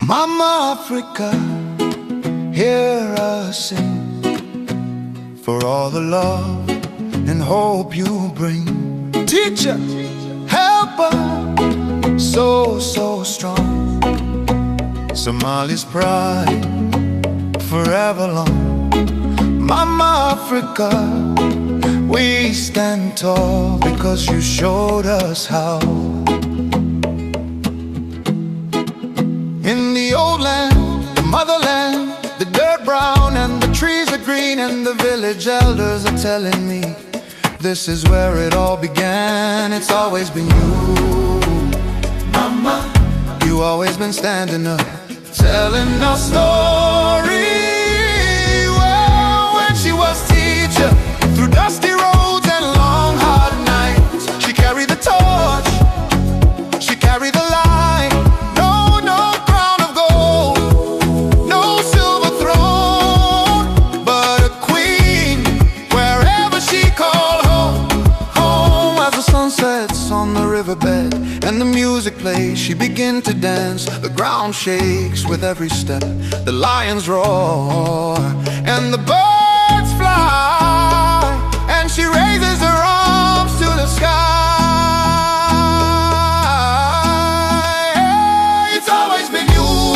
Mama Africa, hear us sing for all the love and hope you bring. Teacher, helper, so strong. Somali's pride, forever long. Mama Africa, we stand tall because you showed us how. In the old land, the motherland, the dirt brown and the trees are green, and the village elders are telling me this is where it all began. It's always been you, Mama. You always been standing up, telling our story. Well, when she was teacher, through dusty roads and long hard nights, she carried the torch, she carried the light. No crown of gold, no silver throne, but a queen wherever she called home. Home. As the sun sets on the riverbed and the music plays, she begins to dance. The ground shakes with every step, the lions roar and the birds fly, and she raises